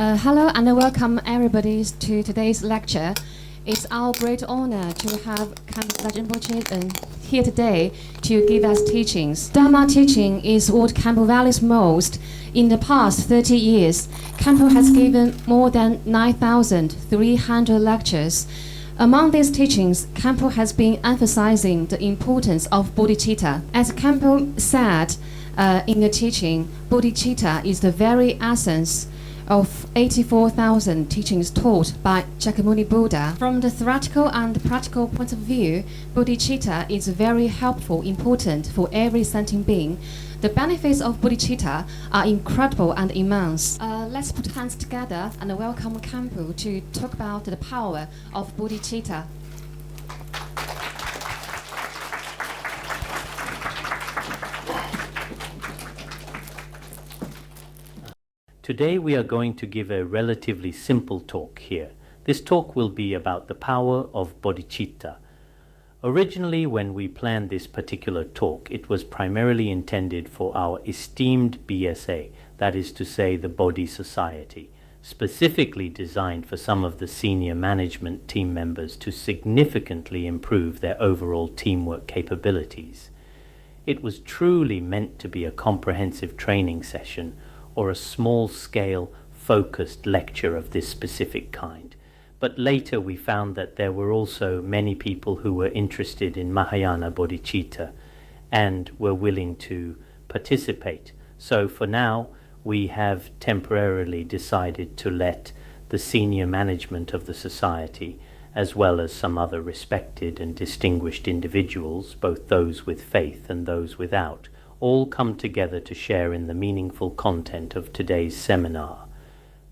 Hello and welcome everybody to today's lecture. It's our great honor to have Khenpo Sodargye Rinpoche here today to give us teachings. Dharma teaching is what Khenpo values most. In the past 30 years, Khenpo has given more than 9,300 lectures. Among these teachings, Khenpo has been emphasizing the importance of Bodhicitta. As Khenpo said in the teaching, Bodhicitta is the very essence of 84,000 teachings taught by Shakyamuni Buddha. From the theoretical and practical point of view, Bodhicitta is very helpful, important for every sentient being. The benefits of Bodhicitta are incredible and immense. Let's put hands together and welcome Khenpo to talk about the power of Bodhicitta. Today we are going to give a relatively simple talk here. This talk will be about the power of Bodhicitta. Originally, when we planned this particular talk, it was primarily intended for our esteemed BSA, that is to say the Bodhi Society, specifically designed for some of the senior management team members to significantly improve their overall teamwork capabilities. It was truly meant to be a comprehensive training session or a small-scale, focused lecture of this specific kind. But later we found that there were also many people who were interested in Mahayana Bodhicitta and were willing to participate. So for now, we have temporarily decided to let the senior management of the society, as well as some other respected and distinguished individuals, both those with faith and those without, all come together to share in the meaningful content of today's seminar.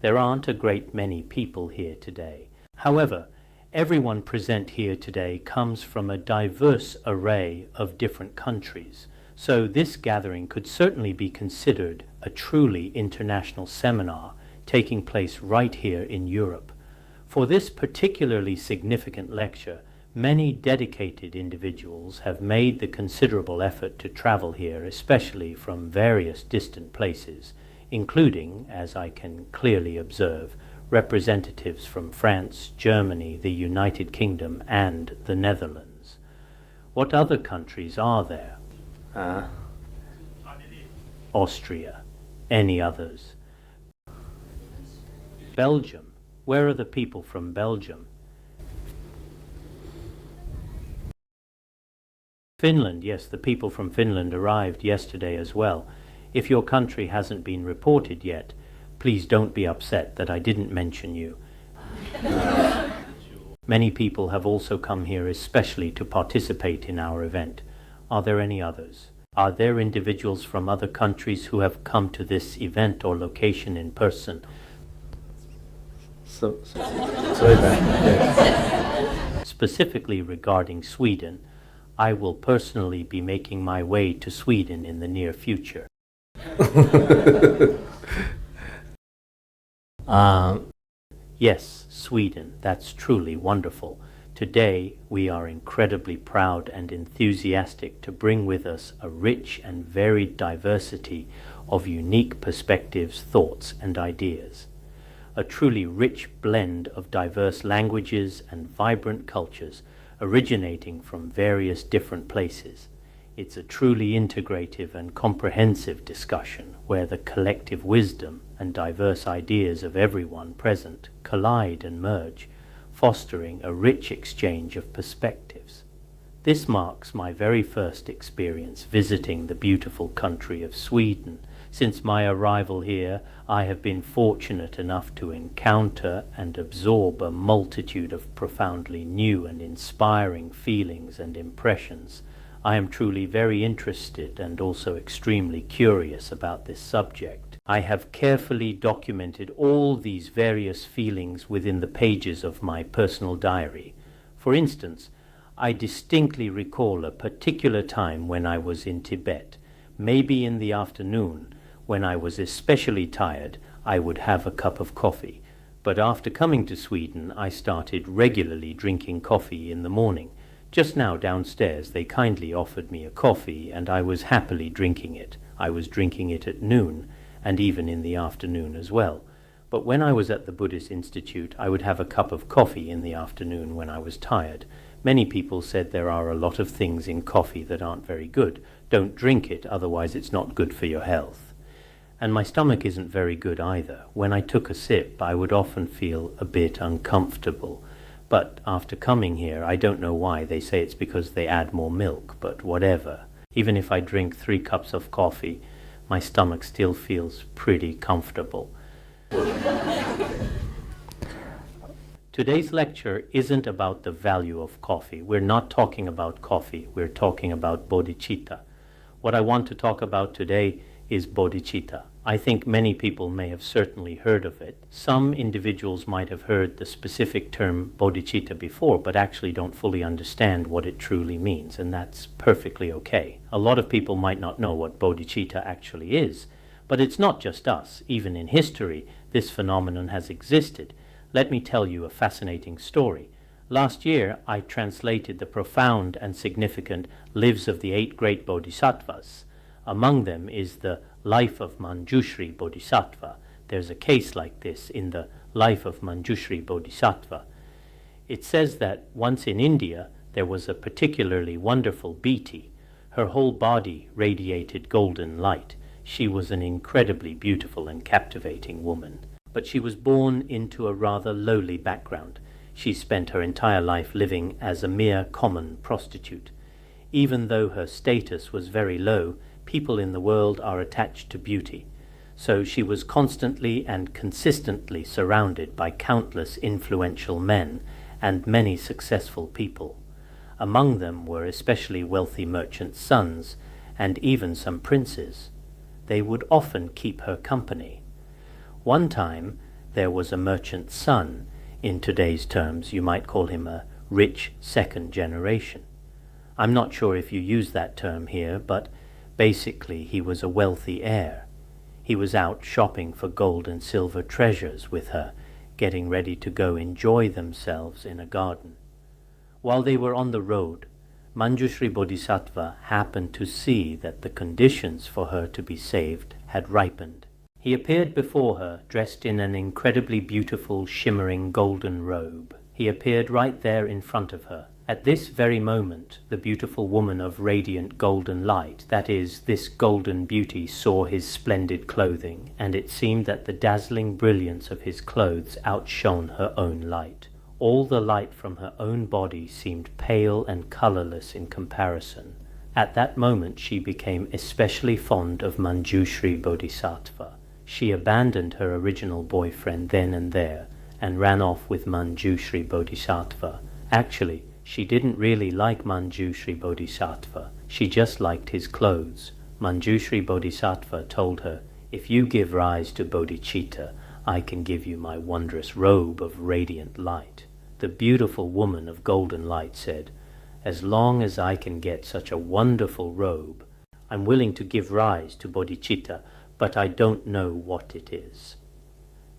There aren't a great many people here today. However, everyone present here today comes from a diverse array of different countries, so this gathering could certainly be considered a truly international seminar taking place right here in Europe. For this particularly significant lecture, many dedicated individuals have made the considerable effort to travel here, especially from various distant places, including, as I can clearly observe, representatives from France, Germany, the United Kingdom, and the Netherlands. What other countries are there? Austria. Any others? Belgium. Where are the people from Belgium? Finland, yes, the people from Finland arrived yesterday as well. If your country hasn't been reported yet, please don't be upset that I didn't mention you. Many people have also come here especially to participate in our event. Are there any others? Are there individuals from other countries who have come to this event or location in person? Specifically regarding Sweden, I will personally be making my way to Sweden in the near future. Yes, Sweden, that's truly wonderful. Today we are incredibly proud and enthusiastic to bring with us a rich and varied diversity of unique perspectives, thoughts and ideas. A truly rich blend of diverse languages and vibrant cultures originating from various different places. It's a truly integrative and comprehensive discussion where the collective wisdom and diverse ideas of everyone present collide and merge, fostering a rich exchange of perspectives. This marks my very first experience visiting the beautiful country of Sweden. Since my arrival here, I have been fortunate enough to encounter and absorb a multitude of profoundly new and inspiring feelings and impressions. I am truly very interested and also extremely curious about this subject. I have carefully documented all these various feelings within the pages of my personal diary. For instance, I distinctly recall a particular time when I was in Tibet, maybe in the afternoon. When I was especially tired, I would have a cup of coffee. But after coming to Sweden, I started regularly drinking coffee in the morning. Just now downstairs they kindly offered me a coffee and I was happily drinking it. I was drinking it at noon and even in the afternoon as well. But when I was at the Buddhist Institute, I would have a cup of coffee in the afternoon when I was tired. Many people said there are a lot of things in coffee that aren't very good. Don't drink it, otherwise it's not good for your health. And my stomach isn't very good either. When I took a sip, I would often feel a bit uncomfortable. But after coming here, I don't know why. They say it's because they add more milk, but whatever. Even if I drink 3 cups of coffee, my stomach still feels pretty comfortable. Today's lecture isn't about the value of coffee. We're not talking about coffee. We're talking about bodhicitta. What I want to talk about today is bodhicitta. I think many people may have certainly heard of it. Some individuals might have heard the specific term bodhicitta before, but actually don't fully understand what it truly means, and that's perfectly okay. A lot of people might not know what bodhicitta actually is, but it's not just us. Even in history, this phenomenon has existed. Let me tell you a fascinating story. Last year, I translated the profound and significant lives of the 8 great bodhisattvas. Among them is the life of Manjushri Bodhisattva. There's a case like this in the life of Manjushri Bodhisattva. It says that once in India, there was a particularly wonderful Biti. Her whole body radiated golden light. She was an incredibly beautiful and captivating woman. But she was born into a rather lowly background. She spent her entire life living as a mere common prostitute. Even though her status was very low, people in the world are attached to beauty. So she was constantly and consistently surrounded by countless influential men and many successful people. Among them were especially wealthy merchants' sons and even some princes. They would often keep her company. One time there was a merchant's son. In today's terms, you might call him a rich second generation. I'm not sure if you use that term here, but basically he was a wealthy heir. He was out shopping for gold and silver treasures with her, getting ready to go enjoy themselves in a garden. While they were on the road, Manjushri Bodhisattva happened to see that the conditions for her to be saved had ripened. He appeared before her, dressed in an incredibly beautiful, shimmering golden robe. He appeared right there in front of her. At this very moment, the beautiful woman of radiant golden light, that is, this golden beauty, saw his splendid clothing, and it seemed that the dazzling brilliance of his clothes outshone her own light. All the light from her own body seemed pale and colorless in comparison. At that moment she became especially fond of Manjushri Bodhisattva. She abandoned her original boyfriend then and there, and ran off with Manjushri Bodhisattva. Actually, she didn't really like Manjushri Bodhisattva. She just liked his clothes. Manjushri Bodhisattva told her, "If you give rise to bodhicitta, I can give you my wondrous robe of radiant light." The beautiful woman of golden light said, "As long as I can get such a wonderful robe, I'm willing to give rise to bodhicitta, but I don't know what it is."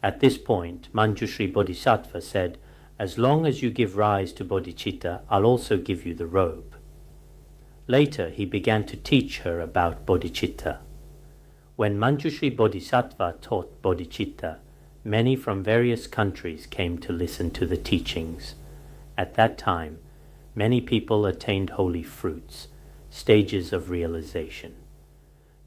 At this point, Manjushri Bodhisattva said, "As long as you give rise to bodhicitta, I'll also give you the robe." Later, he began to teach her about bodhicitta. When Manjushri Bodhisattva taught bodhicitta, many from various countries came to listen to the teachings. At that time, many people attained holy fruits, stages of realization.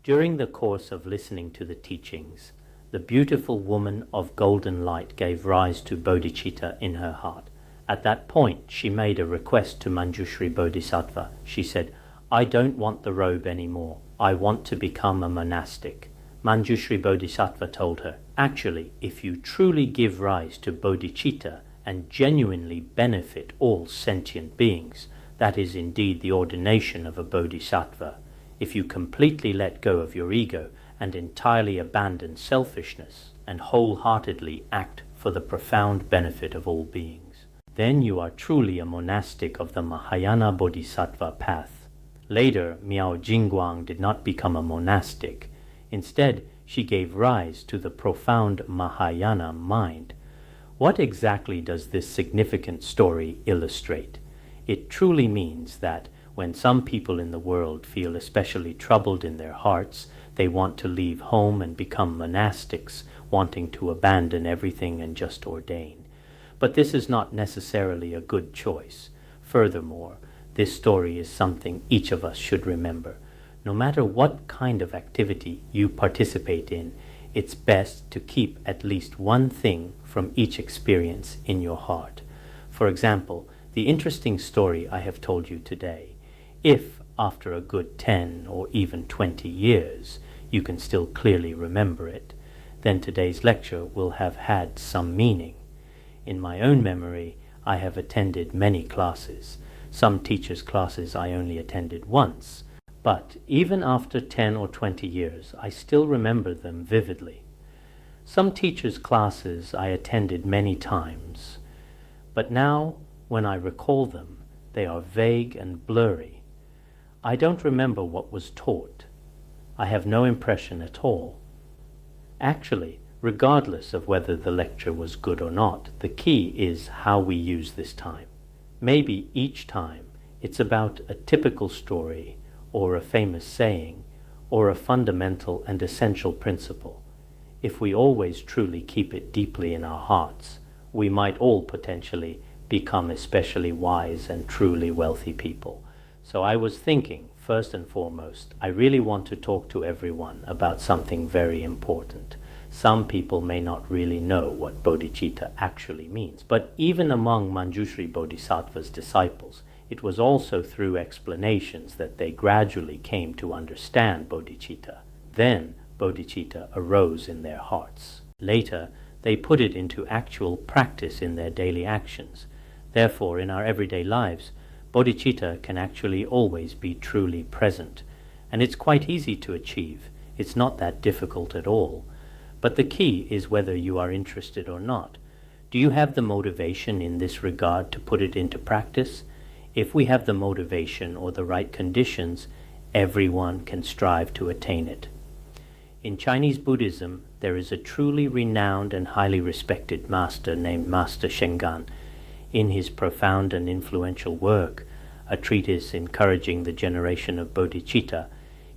During the course of listening to the teachings, the beautiful woman of golden light gave rise to bodhicitta in her heart. At that point, she made a request to Manjushri Bodhisattva. She said, "I don't want the robe anymore. I want to become a monastic." Manjushri Bodhisattva told her, "Actually, if you truly give rise to bodhicitta and genuinely benefit all sentient beings, that is indeed the ordination of a bodhisattva. If you completely let go of your ego and entirely abandon selfishness and wholeheartedly act for the profound benefit of all beings, then you are truly a monastic of the Mahayana Bodhisattva path." Later, Miao Jingguang did not become a monastic. Instead, she gave rise to the profound Mahayana mind. What exactly does this significant story illustrate? It truly means that when some people in the world feel especially troubled in their hearts, they want to leave home and become monastics, wanting to abandon everything and just ordain. But this is not necessarily a good choice. Furthermore, this story is something each of us should remember. No matter what kind of activity you participate in, it's best to keep at least one thing from each experience in your heart. For example, the interesting story I have told you today. If, after a good 10 or even 20 years, you can still clearly remember it, then today's lecture will have had some meaning. In my own memory, I have attended many classes. Some teachers' classes I only attended once, but even after 10 or 20 years, I still remember them vividly. Some teachers' classes I attended many times, but now, when I recall them, they are vague and blurry. I don't remember what was taught. I have no impression at all. Actually, regardless of whether the lecture was good or not, the key is how we use this time. Maybe each time it's about a typical story or a famous saying or a fundamental and essential principle. If we always truly keep it deeply in our hearts, we might all potentially become especially wise and truly wealthy people. So I was thinking, first and foremost, I really want to talk to everyone about something very important. Some people may not really know what bodhicitta actually means, but even among Manjushri Bodhisattva's disciples, it was also through explanations that they gradually came to understand bodhicitta. Then bodhicitta arose in their hearts. Later, they put it into actual practice in their daily actions. Therefore, in our everyday lives, bodhicitta can actually always be truly present, and it's quite easy to achieve. It's not that difficult at all. But the key is whether you are interested or not. Do you have the motivation in this regard to put it into practice? If we have the motivation or the right conditions, everyone can strive to attain it. In Chinese Buddhism, there is a truly renowned and highly respected master named Master Shengan. In his profound and influential work, a treatise encouraging the generation of bodhicitta,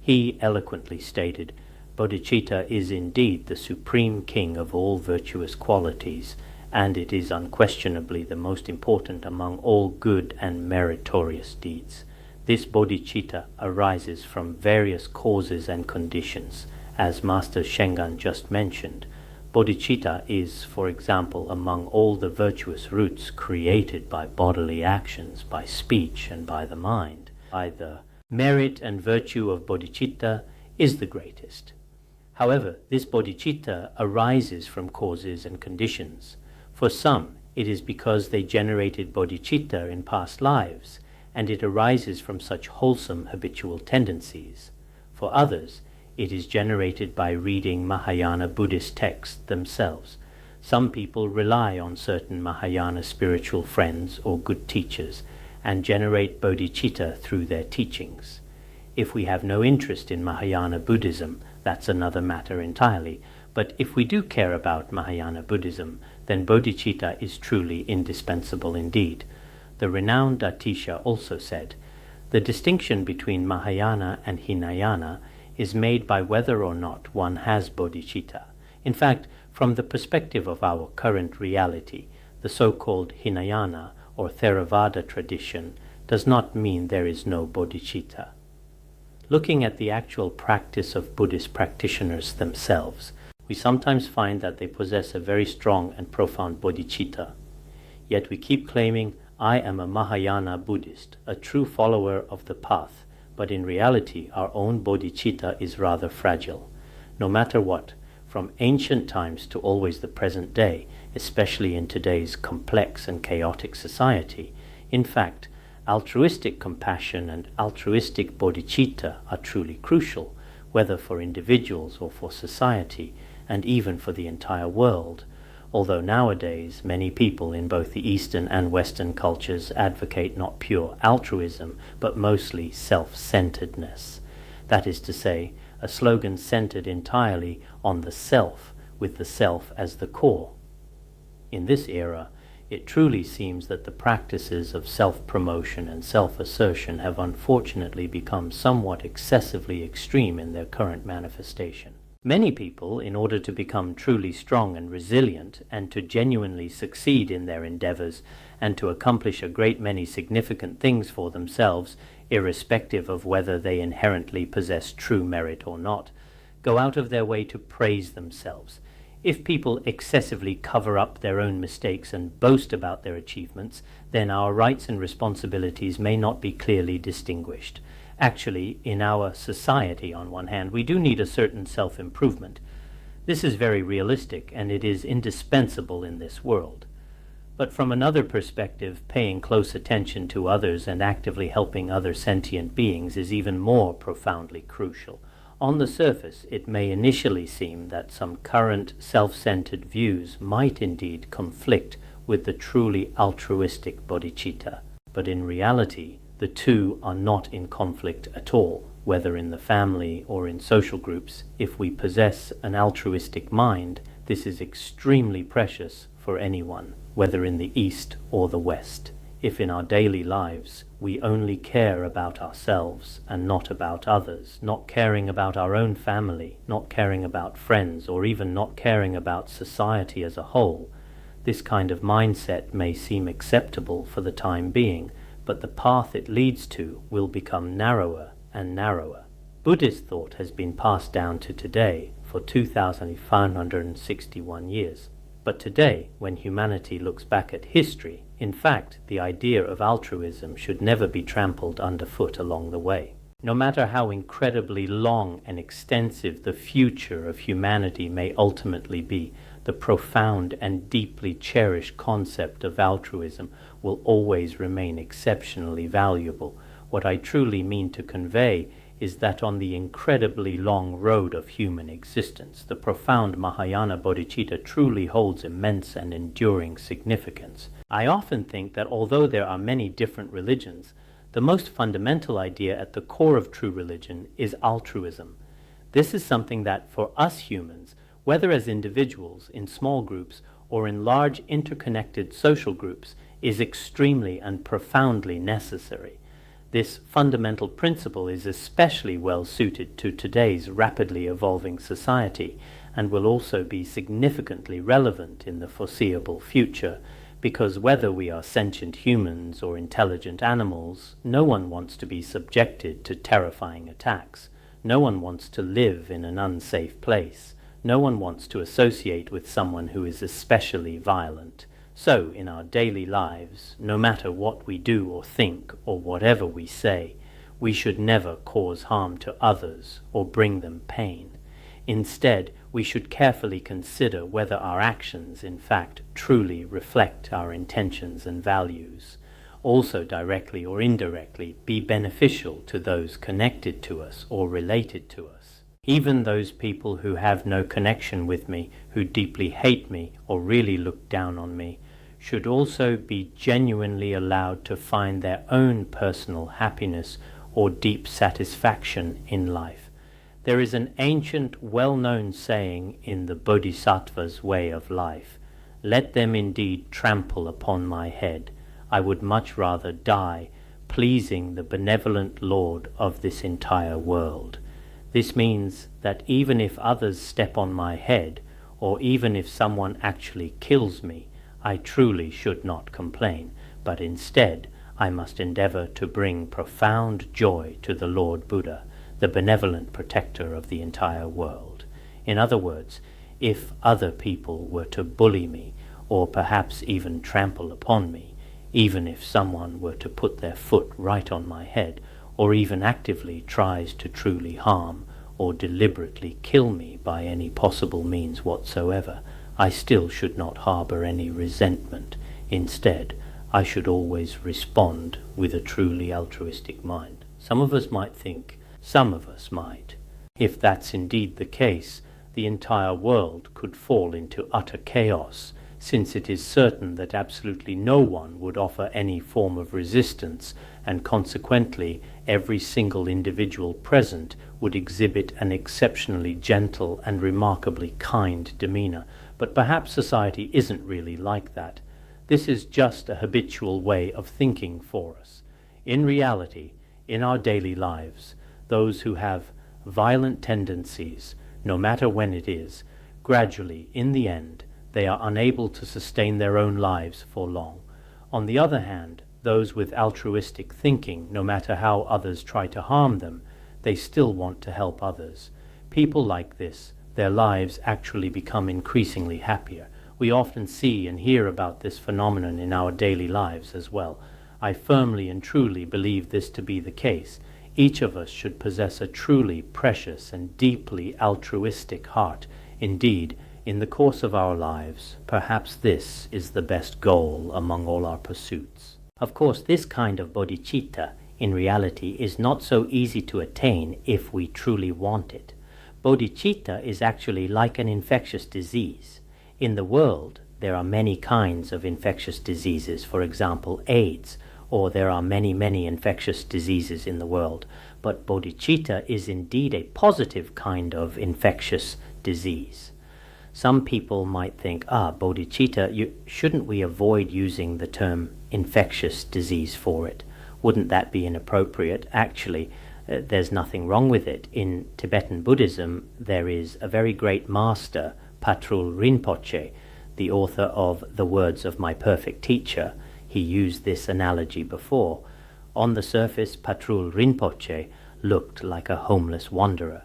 he eloquently stated, "Bodhicitta is indeed the supreme king of all virtuous qualities, and it is unquestionably the most important among all good and meritorious deeds. This bodhicitta arises from various causes and conditions. As Master Shengan just mentioned, bodhicitta is, for example, among all the virtuous roots created by bodily actions, by speech, and by the mind. By the merit and virtue of bodhicitta is the greatest. However, this bodhicitta arises from causes and conditions. For some, it is because they generated bodhicitta in past lives, and it arises from such wholesome habitual tendencies. For others, it is generated by reading Mahayana Buddhist texts themselves. Some people rely on certain Mahayana spiritual friends or good teachers and generate bodhicitta through their teachings. If we have no interest in Mahayana Buddhism, that's another matter entirely. But if we do care about Mahayana Buddhism, then bodhicitta is truly indispensable indeed. The renowned Atisha also said, "The distinction between Mahayana and Hinayana is made by whether or not one has bodhicitta. In fact, from the perspective of our current reality, the so-called Hinayana or Theravada tradition does not mean there is no bodhicitta." Looking at the actual practice of Buddhist practitioners themselves, we sometimes find that they possess a very strong and profound bodhicitta. Yet we keep claiming, "I am a Mahayana Buddhist, a true follower of the path," but in reality our own bodhicitta is rather fragile. No matter what, from ancient times to always the present day, especially in today's complex and chaotic society, in fact, altruistic compassion and altruistic bodhicitta are truly crucial, whether for individuals or for society, and even for the entire world. Although nowadays many people in both the Eastern and Western cultures advocate not pure altruism, but mostly self-centeredness. That is to say, a slogan centered entirely on the self, with the self as the core. In this era, it truly seems that the practices of self-promotion and self-assertion have unfortunately become somewhat excessively extreme in their current manifestation. Many people, in order to become truly strong and resilient, and to genuinely succeed in their endeavors, and to accomplish a great many significant things for themselves, irrespective of whether they inherently possess true merit or not, go out of their way to praise themselves. If people excessively cover up their own mistakes and boast about their achievements, then our rights and responsibilities may not be clearly distinguished. Actually, in our society, on one hand, we do need a certain self-improvement. This is very realistic, and it is indispensable in this world. But from another perspective, paying close attention to others and actively helping other sentient beings is even more profoundly crucial. On the surface, it may initially seem that some current self-centered views might indeed conflict with the truly altruistic bodhicitta, but in reality, the two are not in conflict at all, whether in the family or in social groups. If we possess an altruistic mind, this is extremely precious for anyone, whether in the East or the West. If in our daily lives we only care about ourselves and not about others, not caring about our own family, not caring about friends, or even not caring about society as a whole, this kind of mindset may seem acceptable for the time being, but the path it leads to will become narrower and narrower. Buddhist thought has been passed down to today for 2,561 years. But today, when humanity looks back at history, in fact, the idea of altruism should never be trampled underfoot along the way. No matter how incredibly long and extensive the future of humanity may ultimately be, the profound and deeply cherished concept of altruism will always remain exceptionally valuable. What I truly mean to convey is that on the incredibly long road of human existence, the profound Mahayana Bodhicitta truly holds immense and enduring significance. I often think that although there are many different religions, the most fundamental idea at the core of true religion is altruism. This is something that for us humans, whether as individuals, in small groups, or in large interconnected social groups, is extremely and profoundly necessary. This fundamental principle is especially well suited to today's rapidly evolving society and will also be significantly relevant in the foreseeable future, because whether we are sentient humans or intelligent animals, no one wants to be subjected to terrifying attacks. No one wants to live in an unsafe place. No one wants to associate with someone who is especially violent. So, in our daily lives, no matter what we do or think or whatever we say, we should never cause harm to others or bring them pain. Instead, we should carefully consider whether our actions, in fact, truly reflect our intentions and values. Also, directly or indirectly, be beneficial to those connected to us or related to us. Even those people who have no connection with me, who deeply hate me or really look down on me, should also be genuinely allowed to find their own personal happiness or deep satisfaction in life. There is an ancient, well-known saying in the Bodhisattva's way of life, "Let them indeed trample upon my head. I would much rather die, pleasing the benevolent Lord of this entire world." This means that even if others step on my head, or even if someone actually kills me, I truly should not complain, but instead I must endeavor to bring profound joy to the Lord Buddha, the benevolent protector of the entire world. In other words, if other people were to bully me, or perhaps even trample upon me, even if someone were to put their foot right on my head, or even actively tries to truly harm or deliberately kill me by any possible means whatsoever, I still should not harbor any resentment. Instead, I should always respond with a truly altruistic mind. Some of us might think, some of us might. If that's indeed the case, the entire world could fall into utter chaos, since it is certain that absolutely no one would offer any form of resistance, and consequently every single individual present would exhibit an exceptionally gentle and remarkably kind demeanor. But perhaps society isn't really like that. This is just a habitual way of thinking for us. In reality, in our daily lives, those who have violent tendencies, no matter when it is, gradually, in the end, they are unable to sustain their own lives for long. On the other hand, those with altruistic thinking, no matter how others try to harm them, they still want to help others. People like this, their lives actually become increasingly happier. We often see and hear about this phenomenon in our daily lives as well. I firmly and truly believe this to be the case. Each of us should possess a truly precious and deeply altruistic heart. Indeed, in the course of our lives, perhaps this is the best goal among all our pursuits. Of course, this kind of bodhicitta, in reality, is not so easy to attain if we truly want it. Bodhicitta is actually like an infectious disease. In the world, there are many kinds of infectious diseases, for example, AIDS, or there are many infectious diseases in the world. But bodhicitta is indeed a positive kind of infectious disease. Some people might think, bodhicitta, shouldn't we avoid using the term infectious disease for it? Wouldn't that be inappropriate? Actually, there's nothing wrong with it. In Tibetan Buddhism, there is a very great master, Patrul Rinpoche, the author of The Words of My Perfect Teacher. He used this analogy before. On the surface, Patrul Rinpoche looked like a homeless wanderer.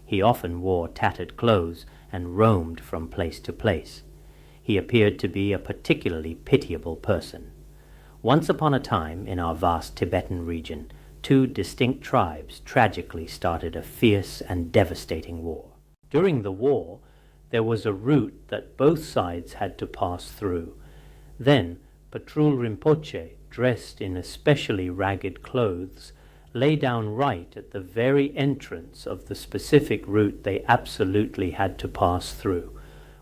He often wore tattered clothes and roamed from place to place. He appeared to be a particularly pitiable person. Once upon a time, in our vast Tibetan region, two distinct tribes tragically started a fierce and devastating war. During the war, there was a route that both sides had to pass through. Then, Patrul Rinpoche, dressed in especially ragged clothes, lay down right at the very entrance of the specific route they absolutely had to pass through.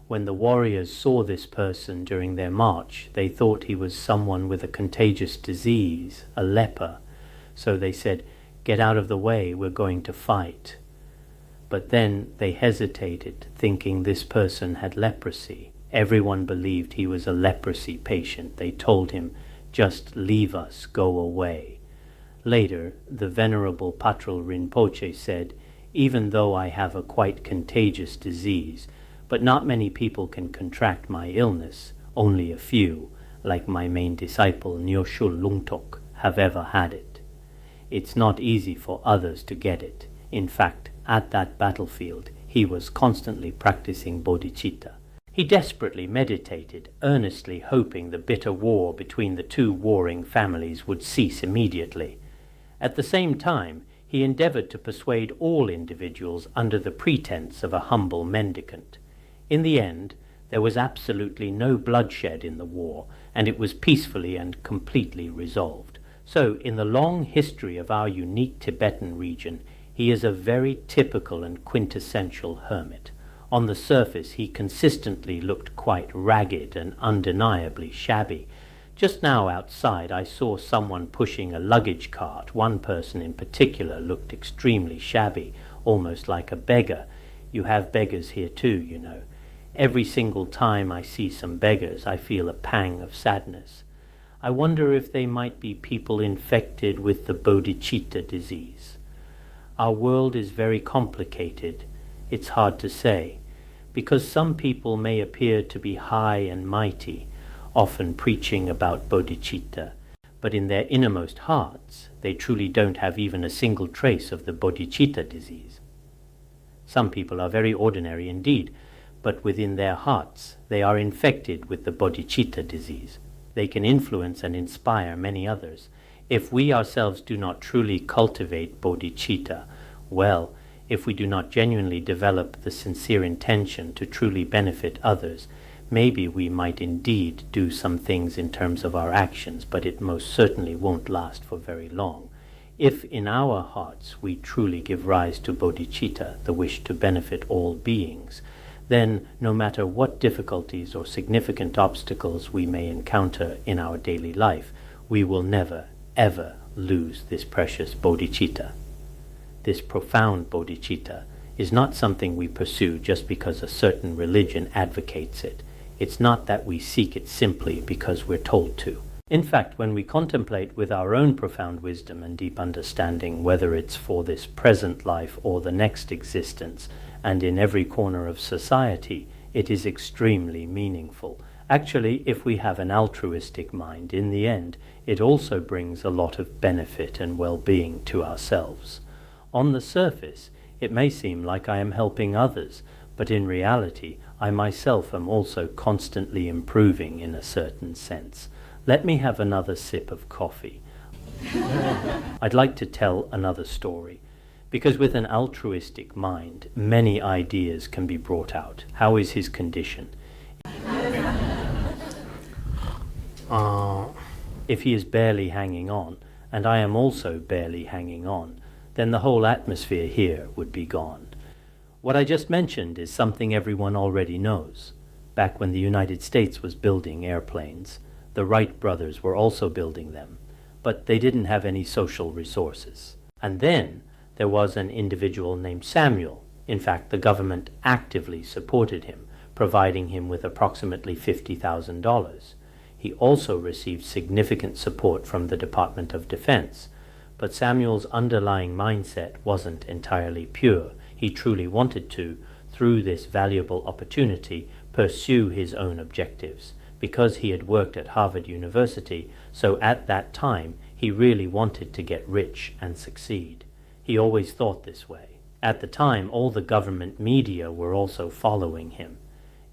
When the warriors saw this person during their march, they thought he was someone with a contagious disease, a leper. So they said, "Get out of the way, we're going to fight." But then they hesitated, thinking this person had leprosy. Everyone believed he was a leprosy patient. They told him, "Just leave us, go away." Later, the Venerable Patrul Rinpoche said, "Even though I have a quite contagious disease, but not many people can contract my illness. Only a few, like my main disciple Nyoshul Lungtok, have ever had it. It's not easy for others to get it. In fact, at that battlefield, he was constantly practicing bodhicitta. He desperately meditated, earnestly hoping the bitter war between the two warring families would cease immediately. At the same time, he endeavored to persuade all individuals under the pretense of a humble mendicant. In the end, there was absolutely no bloodshed in the war, and it was peacefully and completely resolved. So, in the long history of our unique Tibetan region, he is a very typical and quintessential hermit. On the surface, he consistently looked quite ragged and undeniably shabby. Just now outside, I saw someone pushing a luggage cart. One person in particular looked extremely shabby, almost like a beggar. You have beggars here too, you know. Every single time I see some beggars, I feel a pang of sadness. I wonder if they might be people infected with the bodhicitta disease. Our world is very complicated. It's hard to say, because some people may appear to be high and mighty, often preaching about bodhicitta, but in their innermost hearts, they truly don't have even a single trace of the bodhicitta disease. Some people are very ordinary indeed, but within their hearts, they are infected with the bodhicitta disease. They can influence and inspire many others. If we ourselves do not truly cultivate bodhicitta, well, if we do not genuinely develop the sincere intention to truly benefit others, maybe we might indeed do some things in terms of our actions, but it most certainly won't last for very long. If in our hearts we truly give rise to bodhicitta, the wish to benefit all beings, then no matter what difficulties or significant obstacles we may encounter in our daily life, we will never, ever lose this precious bodhicitta. This profound bodhicitta is not something we pursue just because a certain religion advocates it. It's not that we seek it simply because we're told to. In fact, when we contemplate with our own profound wisdom and deep understanding, whether it's for this present life or the next existence, and in every corner of society, it is extremely meaningful. Actually, if we have an altruistic mind, in the end, it also brings a lot of benefit and well-being to ourselves. On the surface, it may seem like I am helping others, but in reality, I myself am also constantly improving in a certain sense. Let me have another sip of coffee. I'd like to tell another story, because with an altruistic mind, many ideas can be brought out. How is his condition? If he is barely hanging on, and I am also barely hanging on, then the whole atmosphere here would be gone. What I just mentioned is something everyone already knows. Back when the United States was building airplanes, the Wright brothers were also building them, but they didn't have any social resources. And then there was an individual named Samuel. In fact, the government actively supported him, providing him with approximately $50,000. He also received significant support from the Department of Defense. But Samuel's underlying mindset wasn't entirely pure. He truly wanted to, through this valuable opportunity, pursue his own objectives. Because he had worked at Harvard University, so at that time he really wanted to get rich and succeed. He always thought this way. At the time, all the government media were also following him.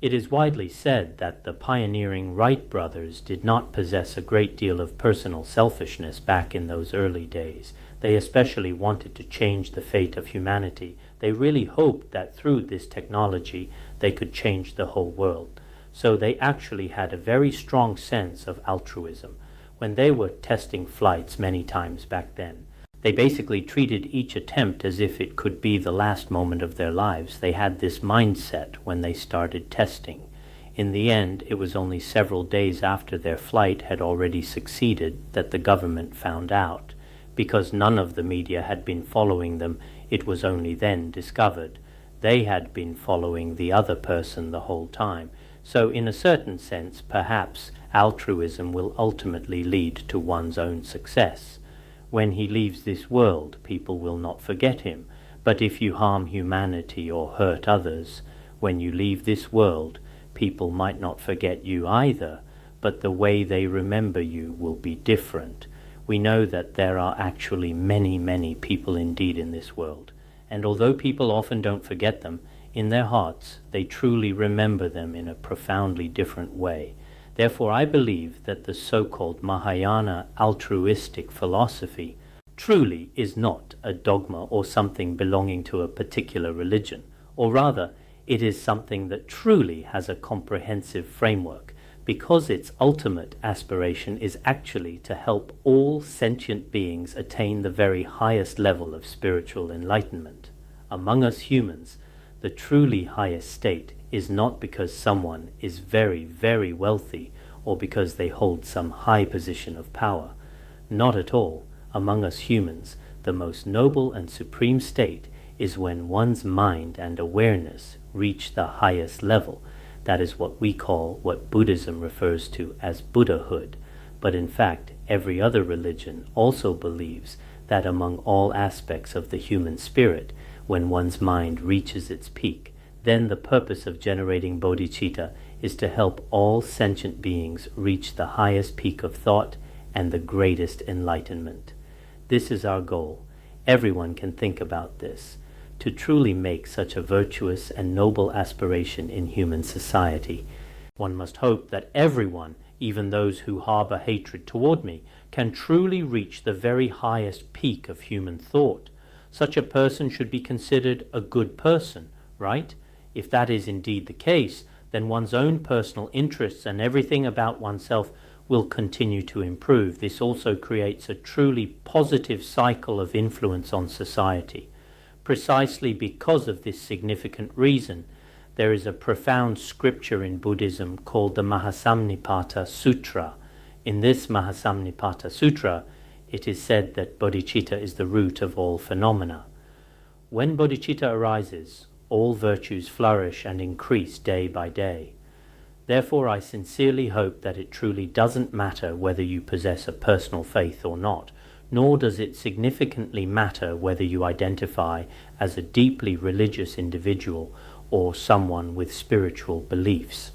It is widely said that the pioneering Wright brothers did not possess a great deal of personal selfishness back in those early days. They especially wanted to change the fate of humanity. They really hoped that through this technology they could change the whole world. So they actually had a very strong sense of altruism. When they were testing flights many times back then, they basically treated each attempt as if it could be the last moment of their lives. They had this mindset when they started testing. In the end, it was only several days after their flight had already succeeded that the government found out. Because none of the media had been following them, it was only then discovered. They had been following the other person the whole time. So in a certain sense, perhaps altruism will ultimately lead to one's own success. When he leaves this world, people will not forget him. But if you harm humanity or hurt others, when you leave this world, people might not forget you either, but the way they remember you will be different. We know that there are actually many, many people indeed in this world, and although people often don't forget them, in their hearts they truly remember them in a profoundly different way. Therefore, I believe that the so-called Mahayana altruistic philosophy truly is not a dogma or something belonging to a particular religion, or rather, it is something that truly has a comprehensive framework, because its ultimate aspiration is actually to help all sentient beings attain the very highest level of spiritual enlightenment. Among us humans, the truly highest state is not because someone is very, very wealthy or because they hold some high position of power. Not at all. Among us humans, the most noble and supreme state is when one's mind and awareness reach the highest level. That is what we call, what Buddhism refers to as Buddhahood. But in fact, every other religion also believes that among all aspects of the human spirit, when one's mind reaches its peak, then the purpose of generating bodhicitta is to help all sentient beings reach the highest peak of thought and the greatest enlightenment. This is our goal. Everyone can think about this. To truly make such a virtuous and noble aspiration in human society, one must hope that everyone, even those who harbor hatred toward me, can truly reach the very highest peak of human thought. Such a person should be considered a good person, right? If that is indeed the case, then one's own personal interests and everything about oneself will continue to improve. This also creates a truly positive cycle of influence on society. Precisely because of this significant reason, there is a profound scripture in Buddhism called the Mahasamnipata Sutra. In this Mahasamnipata Sutra, it is said that bodhicitta is the root of all phenomena. When bodhicitta arises, all virtues flourish and increase day by day. Therefore, I sincerely hope that it truly doesn't matter whether you possess a personal faith or not, nor does it significantly matter whether you identify as a deeply religious individual or someone with spiritual beliefs.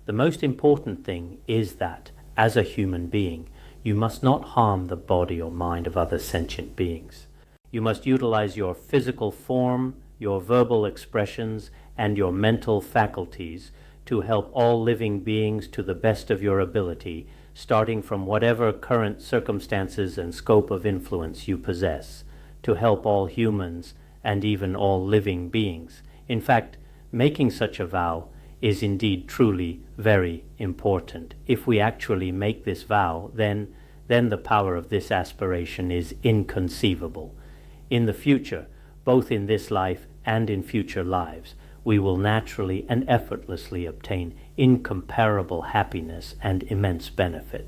The most important thing is that, as a human being, you must not harm the body or mind of other sentient beings. You must utilize your physical form, your verbal expressions, and your mental faculties to help all living beings to the best of your ability, starting from whatever current circumstances and scope of influence you possess, to help all humans and even all living beings. In fact, making such a vow is indeed truly very important. If we actually make this vow, then the power of this aspiration is inconceivable. In the future, both in this life and in future lives, we will naturally and effortlessly obtain incomparable happiness and immense benefit.